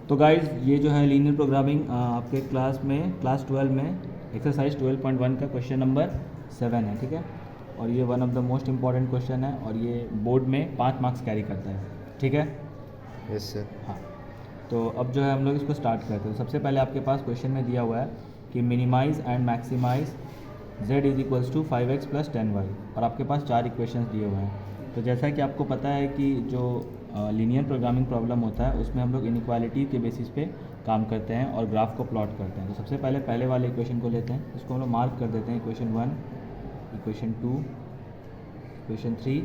तो गाइज ये जो है लीनियर प्रोग्रामिंग आपके क्लास 12 में एक्सरसाइज 12.1 का क्वेश्चन नंबर 7 है, ठीक है। और ये one of the most important question है और ये बोर्ड में 5 मार्क्स कैरी करता है, ठीक है। Yes sir. हाँ, तो अब जो है हम लोग इसको स्टार्ट करते हैं। तो सबसे पहले आपके पास क्वेश्चन में दिया हुआ है कि minimize and maximize z is equals to 5x plus 10y, और आपके पास 4 इक्वेशंस दिए हुए हैं। तो जैसा कि आपको पता है कि जो लीनियर प्रोग्रामिंग प्रॉब्लम होता है उसमें हम लोग इनइक्वालिटी के बेसिस पे काम करते हैं और ग्राफ को प्लॉट करते हैं। तो सबसे पहले वाले इक्वेशन को लेते हैं, इसको हम लोग मार्क कर देते हैं, इक्वेशन 1, इक्वेशन 2, इक्वेशन 3,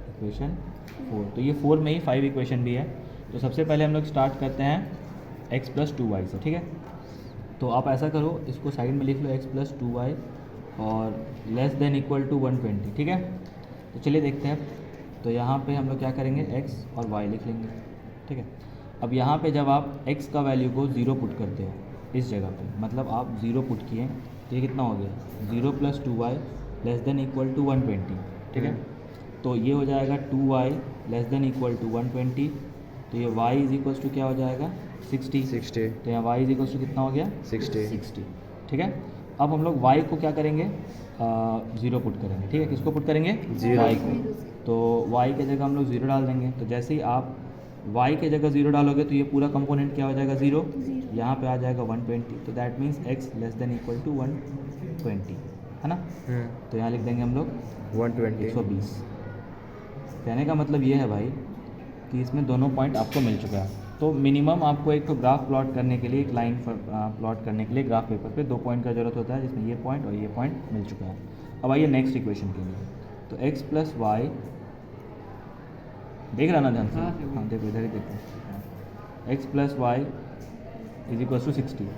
इक्वेशन 4। तो ये 4 में ही 5 इक्वेशन भी है। तो सबसे पहले हम लोग स्टार्ट करते हैं x प्लस 2y से, ठीक है। तो आप ऐसा करो, इसको साइड में लिख लो x प्लस 2y और लेस देन इक्वल टू 120, ठीक है। तो चलिए देखते हैं। तो यहाँ पे हम लोग क्या करेंगे, x और y लिख लेंगे, ठीक है। अब यहाँ पे जब आप x का वैल्यू को 0 पुट करते हो इस जगह पे, मतलब आप 0 पुट किए, तो ये कितना हो गया, 0 plus 2y less than equal to 120, ठीक है। तो ये हो जाएगा 2y less than equal to 120। तो ये y इज इक्वल्स टू क्या हो जाएगा, 60। तो यहाँ y इज इक्वल्स टू कितना हो गया, 60, ठीक है। अब हम लोग y को क्या करेंगे, 0 पुट करेंगे, ठीक है। किसको पुट करेंगे, y को। तो y के जगह हम लोग 0 डाल देंगे। तो जैसे ही आप y के जगह 0 डालोगे तो ये पूरा कंपोनेंट क्या हो जाएगा, 0। यहाँ पे आ जाएगा 120। तो that means x less than equal to 120, है ना। तो यहाँ लिख देंगे हम लोग 120। कहने का मतलब ये है भाई कि इसमें दोनों पॉइंट आपको मिल चुका है। तो मिनिमम आपको एक तो ग्राफ प्लॉट करने के लिए, एक लाइन प्लॉट करने के लिए ग्राफ पेपर पे 2 पॉइंट का ज़रूरत होता है, जिसमें ये पॉइंट और ये पॉइंट मिल चुका है। अब आइए नेक्स्ट इक्वेशन के लिए। तो x प्लस वाई, देख रहा ना ध्यान से, हाँ देखो इधर ही देखो, x plus y is equal to 60।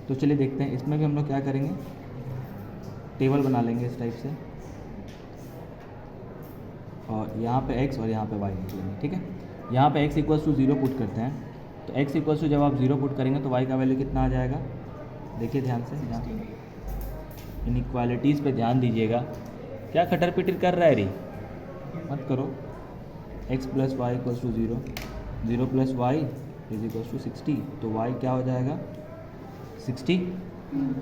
तो चलिए देखते हैं, इसमें भी हम लोग क्या करेंगे, टेबल बना लेंगे इस टाइप से, और यहाँ पे x और यहाँ पे y लिख लेंगे, ठीक है। यहाँ पे x इक्वल्स टू 0 पुट करते हैं। तो x इक्वल्स टू जब आप 0 पुट करेंगे तो y का वैल्यू कितना आ जाएगा, देखिए ध्यान से, इनइक्वालिटीज़ पे ध्यान दीजिएगा। क्या खटर पिटर कर रहा है री, मत करो। x plus y equals to 0, 0 plus y is equals to 60। तो y क्या हो जाएगा, 60।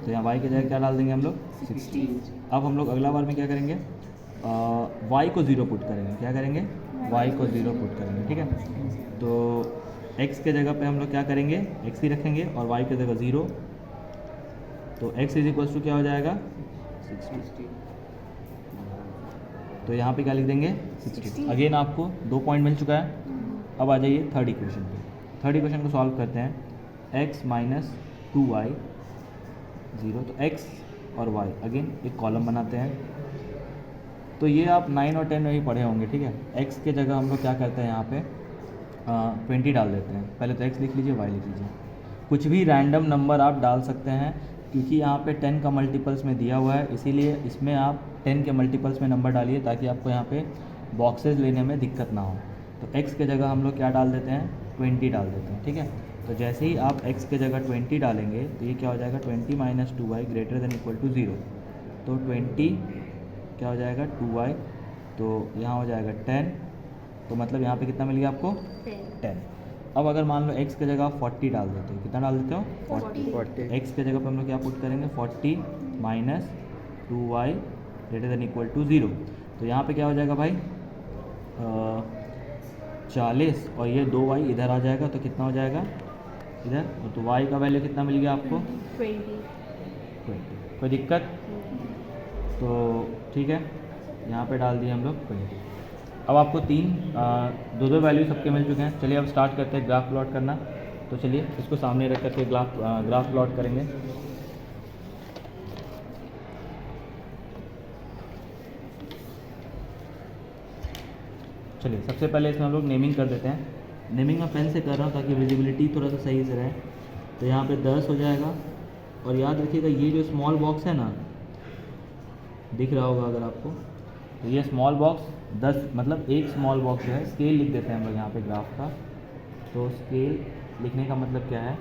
तो यहाँ y की जगह क्या डाल देंगे हम लोग, 60। अब हम लोग अगला बार में क्या करेंगे, y को 0 पुट करेंगे। क्या करेंगे, y को 0 पुट करेंगे, ठीक है। तो x के जगह पे हम लोग क्या करेंगे, x ही रखेंगे और y की जगह 0। तो x इज इक्वल्स टू क्या हो जाएगा, 60। तो यहाँ पे क्या लिख देंगे, 60। अगेन आपको 2 पॉइंट मिल चुका है। अब आ जाइए थर्ड इक्वेशन पे। थर्ड इक्वेशन को सॉल्व करते हैं। x minus 2y 0। तो x और y अगेन एक कॉलम बनाते हैं। तो ये आप 9 और 10 में ही पढ़े होंगे, ठीक है। x के जगह हम लोग क्या करते हैं, यहाँ पे 20 डाल देते हैं। पहले तो x लिख लीजिए, y लिख लीजिए। कुछ भी रैंडम नंबर आप डाल सकते हैं, क्योंकि यहाँ पे 10 का मल्टीपल्स में दिया हुआ है, इसीलिए इसमें आप 10 के मल्टीपल्स में नंबर डालिए ताकि आपको यहाँ पे बॉक्सेस लेने में दिक्कत ना हो। तो x के जगह हम लोग क्या डाल देते हैं, 20 डाल देते हैं, ठीक है। तो जैसे ही आप x के जगह 20 डालेंगे तो ये क्या हो जाएगा, 20 minus 2y greater than equal to 0। तो 20 क्या हो जाएगा, 2y। तो यहाँ हो जाएगा 10। तो मतलब यहाँ पे कितना मिल गया आपको, 10। अब अगर मान लो x के जगह आप 40 डाल देते हो, कितना डाल देते हो, 40। x के जगह पे हम लोग क्या पुट करेंगे, 40 minus 2y greater than equal to 0। तो यहाँ पे क्या हो जाएगा भाई, 40, और ये 2y इधर आ जाएगा तो कितना हो जाएगा इधर। तो y का वैल्यू कितना मिल गया आपको, 20। कोई दिक्कत, तो ठीक है, यहाँ पे डाल दिए हम लोग 20। अब आपको 2 वैल्यू सबके मिल चुके हैं। चलिए अब स्टार्ट करते हैं ग्राफ प्लॉट करना। तो चलिए इसको सामने रख करके ग्राफ प्लॉट करेंगे। चलिए सबसे पहले इसमें हम लोग नेमिंग कर देते हैं। नेमिंग मैं पेन से कर रहा हूँ ताकि विजिबिलिटी थोड़ा सा सही से रहे। तो यहाँ पे 10 हो जाएगा, और याद रखिएगा ये जो स्मॉल बॉक्स है ना, दिख रहा होगा अगर आपको, तो ये स्मॉल बॉक्स 10, मतलब एक स्मॉल बॉक्स जो है, स्केल लिख देते हैं हम लोग यहाँ पे ग्राफ का। तो स्केल लिखने का मतलब क्या है,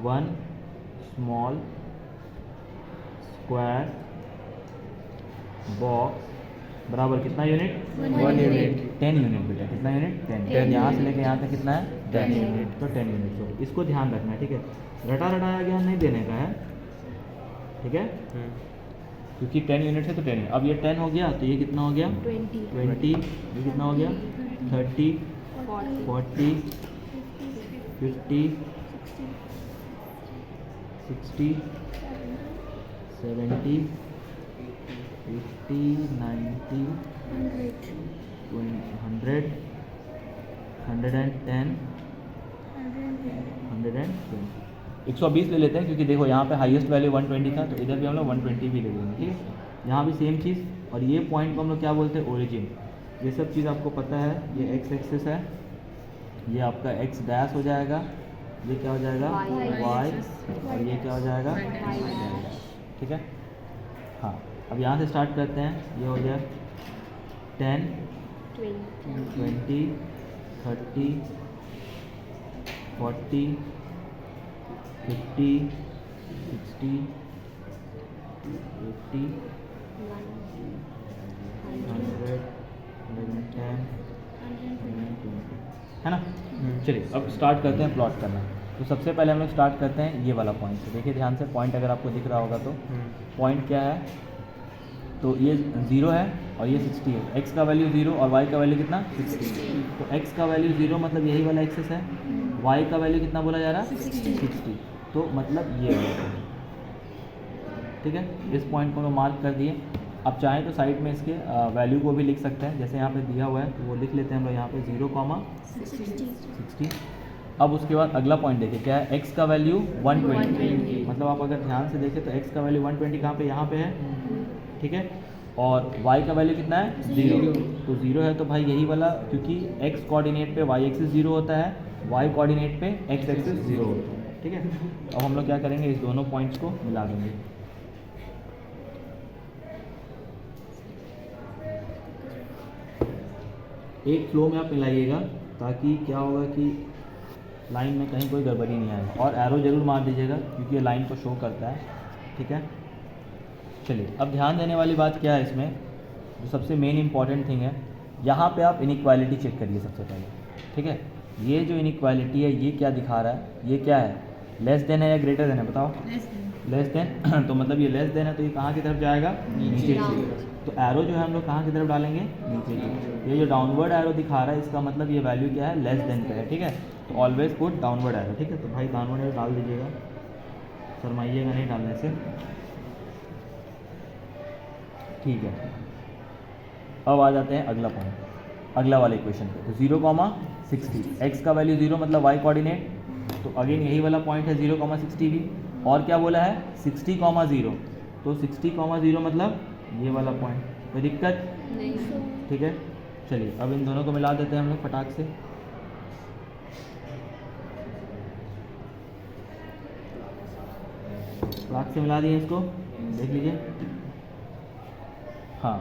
1 स्मॉल स्क्वायर बॉक्स बराबर कितना यूनिट? 1 यूनिट। 10 यूनिट बेटा। कितना यूनिट? 10। यहाँ से लेके यहाँ तक कितना है? 10 यूनिट। तो 10 यूनिट। तो इसको ध्यान रखना है, ठीक है। रटा रटाया ज्ञान नहीं देने का है, ठीक है, क्योंकि 10 यूनिट है तो 10 अब ये 10 हो गया तो ये कितना हो गया? 20। ये कितना हो गया? 30, 40, 50, 60, 70, 80, 90, 100, 110, 120। 120 ले लेते हैं क्योंकि देखो यहाँ पे हाईएस्ट वैल्यू 120 था, तो इधर भी हम लोग 120 भी ले लेंगे, ठीक है। यहाँ भी सेम चीज़, और ये पॉइंट को हम लोग क्या बोलते हैं? ओरिजिन। ये सब चीज़ आपको पता है। ये एक्स एक्सिस है, ये आपका एक्स डैश हो जाएगा, ये क्या हो जाएगा? वाई, और ये क्या हो जाएगा? ठीक है। हाँ, अब यहाँ से स्टार्ट करते हैं। ये हो गया 10, 20, 30, 40, 50, 60, 80, 100, 110, 120, है ना। चलिए अब स्टार्ट करते हैं प्लॉट करना। तो सबसे पहले हम लोग स्टार्ट करते हैं ये वाला पॉइंट से। देखिए ध्यान से, पॉइंट अगर आपको दिख रहा होगा तो पॉइंट क्या है? तो ये 0 है और ये 60 है। x का वैल्यू 0 और y का वैल्यू कितना? 60। तो x का वैल्यू 0 मतलब यही वाला एक्सेस है, y का वैल्यू कितना बोला जा रहा है? 60। तो मतलब ये है, ठीक है। इस पॉइंट को हम मार्क कर दिए। अब चाहें तो साइड में इसके वैल्यू को भी लिख सकते हैं, जैसे यहाँ पे दिया हुआ है तो वो लिख लेते हैं हम लोग यहाँ पे 0, 60। अब उसके बाद अगला पॉइंट देखिए क्या है? x का वैल्यू 120। मतलब आप अगर ध्यान से देखें तो x का वैल्यू 120 कहाँ पे? यहाँ पे है, ठीक है। और y का वैल्यू कितना है? 0। तो 0 है तो भाई यही वाला, क्योंकि x कोऑर्डिनेट पे y एक्सिस 0 होता है, y कोऑर्डिनेट पे x एक्सिस 0 होता है, ठीक है। अब हम लोग क्या करेंगे? इस दोनों पॉइंट्स को मिला देंगे। एक फ्लो में आप मिलाइएगा, ताकि क्या होगा कि लाइन में कहीं कोई गड़बड़ी नहीं आएगा। और एरो जरूर मार दीजिएगा क्योंकि ये लाइन को शो करता है, ठीक है। चलिए अब ध्यान देने वाली बात क्या है इसमें, जो सबसे मेन इंपॉर्टेंट थिंग है, यहाँ पे आप इनइक्वालिटी चेक करिए सबसे पहले, ठीक है। ये जो इनइक्वालिटी है ये क्या दिखा रहा है? ये क्या है? लेस देन है या ग्रेटर देन है? बताओ। Less than. तो मतलब ये लेस देन है तो ये कहाँ की तरफ जाएगा? नीचे की। तो एरो जो है हम लोग कहाँ की तरफ डालेंगे? नीचे की। ये जो डाउनवर्ड एरो दिखा रहा है इसका मतलब ये वैल्यू क्या है? लेस देन पे है, ठीक है। तो ऑलवेज पुट डाउनवर्ड एरो, ठीक है। तो भाई डाउनवर्ड एरो डाल दीजिएगा, शर्माइएगा नहीं डालने से, ठीक है। अब आ जाते हैं अगला पॉइंट, अगला वाले इक्वेशन पे। तो 0, 60, x का वैल्यू 0 मतलब y कोऑर्डिनेट, तो अगेन यही वाला पॉइंट है 0, 60 भी। और क्या बोला है? 60, 0। तो 60, 0 मतलब ये वाला पॉइंट। कोई दिक्कत नहीं, ठीक है। चलिए अब इन दोनों को मिला देते हैं हम लोग फटाक से। फटाक से मिला दिए इसको, देख लीजिए। हाँ,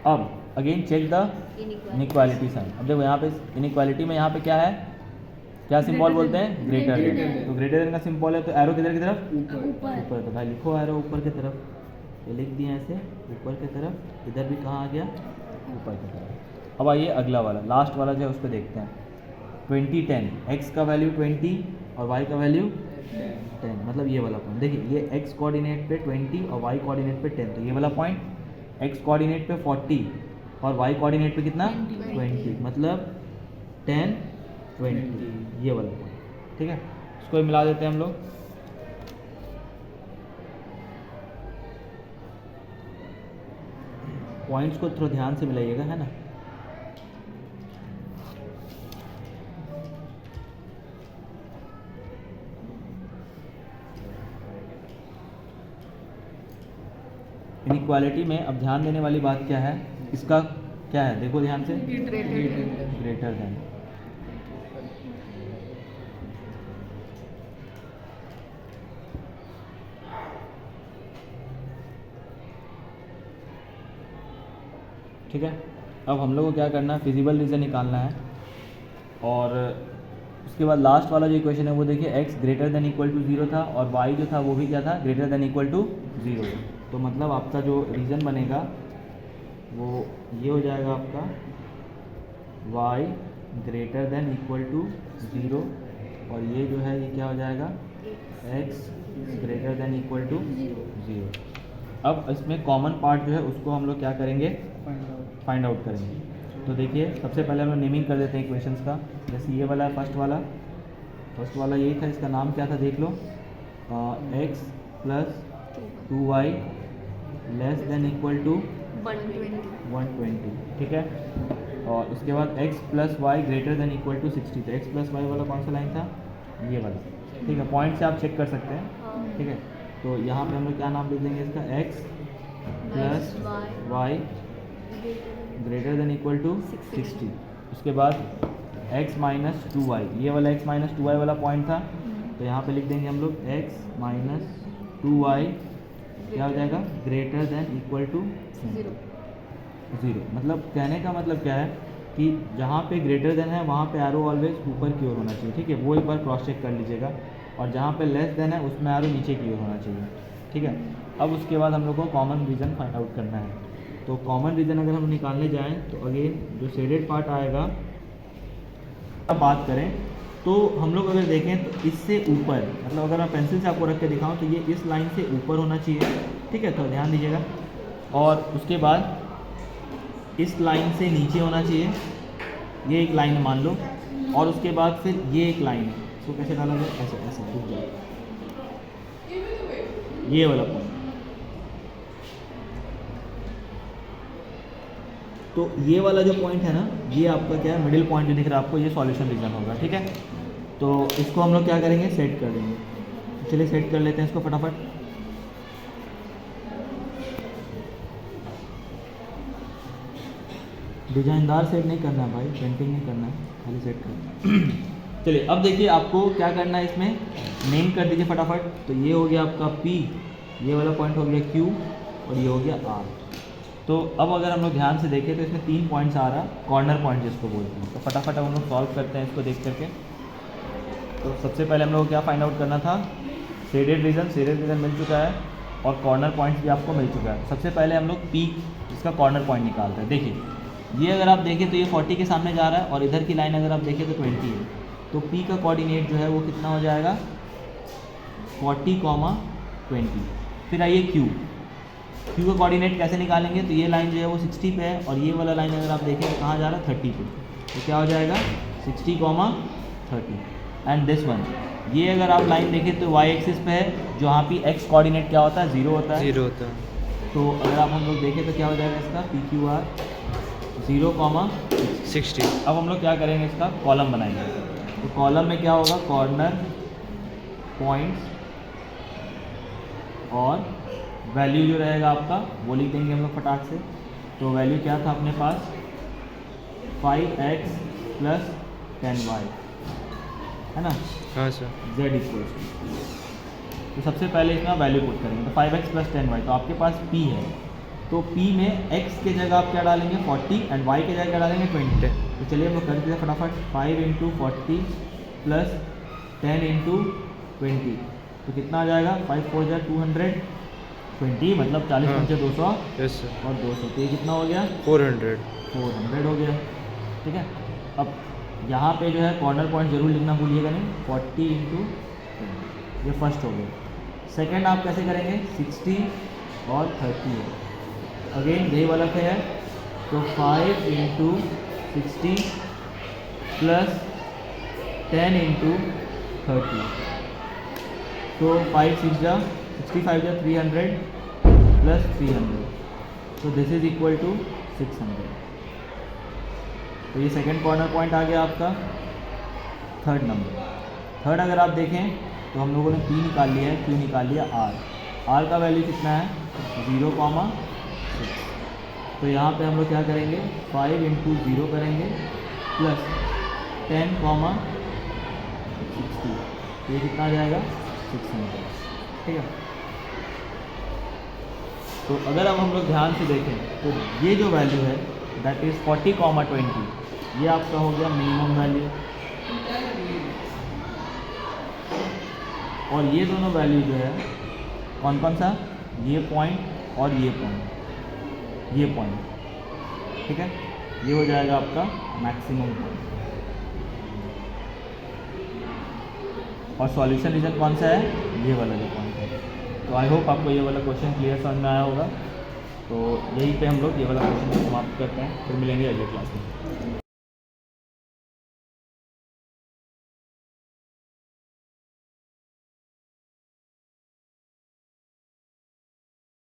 अब again check the inequality sign. अब देखो यहाँ पे इनइक्वालिटी में यहाँ पे क्या है? क्या सिंबल बोलते हैं? Greater than. तो ग्रेटर देन का सिंबल है तो एरो किधर की तरफ? ऊपर। तो भाई लिखो एरो ऊपर की तरफ, ये लिख दिया ऐसे ऊपर की तरफ। इधर भी कहाँ आ गया? ऊपर की तरफ। अब आइए अगला वाला, लास्ट वाला जो है उस पर देखते हैं। 20, 10, x का वैल्यू 20 और y का वैल्यू 10, मतलब ये वाला पॉइंट। देखिए ये x कोऑर्डिनेट पे 20 और y कोऑर्डिनेट पे 10, तो ये वाला पॉइंट x कोऑर्डिनेट पे 40 और y कोऑर्डिनेट पे कितना? 20, मतलब 10, 20, ये वाला पॉइंट, ठीक है। इसको मिला देते हैं हम लोग। पॉइंट्स को थोड़ा ध्यान से मिलाइएगा, है ना। इनइक्वालिटी में अब ध्यान देने वाली बात क्या है? इसका क्या है? देखो ध्यान से, ग्रेटर देन। ठीक है। अब हम लोग को क्या करना है? फिजिबल रीज़न निकालना है। और उसके बाद लास्ट वाला जो इक्वेशन है वो देखिए, x greater than equal to 0 था और y जो था वो भी क्या था? Greater than equal to 0। तो मतलब आपका जो रीज़न बनेगा वो ये हो जाएगा आपका y greater than equal to 0, और ये जो है ये क्या हो जाएगा x greater than equal to 0। अब इसमें कॉमन पार्ट जो है उसको हम लोग क्या करेंगे, फाइंड आउट करेंगे। तो देखिए सबसे पहले हम लोग नेमिंग कर देते हैं इक्वेशंस का। जैसे ये वाला है फर्स्ट वाला यही था, इसका नाम क्या था देख लो, x plus 2y less than equal to 120, ठीक है। और उसके बाद x plus y greater than equal to 60। तो x प्लस वाई वाला कौन सा लाइन था, ये वाला, ठीक है। पॉइंट से आप चेक कर सकते हैं, ठीक है। तो यहाँ पे हम लोग क्या नाम लिख देंगे इसका, x plus y greater than equal to 60। उसके बाद x माइनस 2y, ये वाला x माइनस 2y वाला पॉइंट था, तो यहाँ पे लिख देंगे हम लोग x माइनस 2y क्या हो जाएगा, ग्रेटर देन इक्वल टू 0। मतलब कहने का मतलब क्या है कि जहाँ पे ग्रेटर देन है वहाँ पे एरो ऑलवेज ऊपर की ओर होना चाहिए, ठीक है। वो एक बार क्रॉस चेक कर लीजिएगा। और जहाँ पे लेस देन है उसमें एरो नीचे की ओर होना चाहिए, ठीक है। अब उसके बाद हम लोग को कॉमन रीजन फाइंड आउट करना है। तो कॉमन रीजन अगर हम निकालने जाएँ तो अगेन जो शेडेड पार्ट आएगा, अब बात करें तो हम लोग अगर देखें तो इससे ऊपर, मतलब अगर मैं पेंसिल से आपको रख के दिखाऊं तो ये इस लाइन से ऊपर होना चाहिए, ठीक है। तो ध्यान दीजिएगा। और उसके बाद इस लाइन से नीचे होना चाहिए, ये एक लाइन मान लो। और उसके बाद फिर ये एक लाइन है, इसको कैसे डाला जाए, ऐसे ऐसे रुक जाए, ये वाला पॉइंट। तो ये वाला जो पॉइंट है ना, ये आपका क्या है, मिडिल पॉइंट जो दिख रहा है आपको, ये सॉल्यूशन रीजन होगा, ठीक है। तो इसको हम लोग क्या करेंगे, सेट कर देंगे। तो चलिए सेट कर लेते हैं इसको फटाफट। डिजाइनदार सेट नहीं करना है भाई, पेंटिंग नहीं करना है, खाली सेट करना है। चलिए अब देखिए आपको क्या करना है, इसमें नेम कर दीजिए फटाफट। तो ये हो गया आपका P, ये वाला पॉइंट हो गया Q, और ये हो गया R। तो अब अगर हम लोग ध्यान से देखें तो इसमें 3 पॉइंट्स आ रहा, कॉर्नर पॉइंट जिसको बोलते हैं। तो फटाफट अब हम लोग सॉल्व करते हैं इसको देख करके। तो सबसे पहले हम लोग को क्या फाइंड आउट करना था, शेडेड रीजन मिल चुका है, और कॉर्नर पॉइंट्स भी आपको मिल चुका है। सबसे पहले हम लोग P इसका कॉर्नर पॉइंट निकालते हैं। देखिए ये अगर आप देखें तो ये 40 के सामने जा रहा है, और इधर की लाइन अगर आप देखें तो 20 है। तो P का कोऑर्डिनेट जो है वो कितना हो जाएगा, 40, 20। फिर आइए Q का कोऑर्डिनेट कैसे निकालेंगे, तो ये लाइन जो है वो 60 पे है, और ये वाला लाइन अगर आप देखें तो कहाँ जा रहा है, 30 पे। तो क्या हो जाएगा 60, 30। एंड दिस वन, ये अगर आप लाइन देखें तो वाई एक्सिस पे है, जहाँ पे एक्स कोऑर्डिनेट क्या होता है, 0 होता है। 0 होता है। तो अगर आप हम लोग देखें तो क्या हो जाएगा इसका, PQR 0, 60। अब हम लोग क्या करेंगे, इसका कॉलम बनाएंगे। तो कॉलम में क्या होगा, कॉर्नर पॉइंट्स और वैल्यू जो रहेगा आपका वो लिख देंगे हम लोग फटाक से। तो वैल्यू क्या था अपने पास, 5x प्लस 10y, है ना। हाँ सर। z इक्वल्स, तो सबसे पहले इसमें वैल्यू पुट करेंगे। तो 5x प्लस 10y, तो आपके पास p है, तो p में x के जगह आप क्या डालेंगे 40, एंड y के जगह क्या डालेंगे 20। तो चलिए हम लोग कर देते हैं फटाफट, 5 × 40 प्लस 10 × 20, तो कितना आ जाएगा, 5 4 जा 220, मतलब 40 हाँ। 5 200 यस सर। और 200, तो ये कितना हो गया, 400 हो गया, ठीक है। अब यहाँ पे जो है कॉर्नर पॉइंट जरूर लिखना भूलिएगा नहीं, 40 × 10, ये फर्स्ट हो गया। सेकंड आप कैसे करेंगे, 60 और 30 है, अगेन यही वाला पे है। तो 5 × 60 प्लस 10 × 30, तो 5 6 जा 65 जा 300 प्लस 300, तो दिस इज इक्वल टू 600। तो ये सेकंड कॉर्नर पॉइंट आ गया आपका। थर्ड अगर आप देखें तो हम लोगों ने P निकाल लिया है, Q निकाल लिया, R का वैल्यू कितना है, 0, 6। तो यहाँ पे हम लोग क्या करेंगे, 5 × 0 करेंगे प्लस 10, 60, तो ये कितना आ जाएगा 600, ठीक है। तो अगर अब हम लोग ध्यान से देखें तो ये जो वैल्यू है दैट इज़ 40, 20, ये आपका हो गया मिनिमम वैल्यू, और ये दोनों वैल्यू जो है कौन कौन सा, ये पॉइंट और ये पॉइंट, ठीक है, ये हो जाएगा आपका मैक्सिमम पॉइंट। और सॉल्यूशन रीजन कौन सा है, ये वाला जो पॉइंट है। तो आई होप आपको ये वाला क्वेश्चन क्लियर समझ में आया होगा। तो यहीं पे हम लोग ये वाला क्वेश्चन को समाप्त करते हैं, फिर मिलेंगे अगले क्लास में।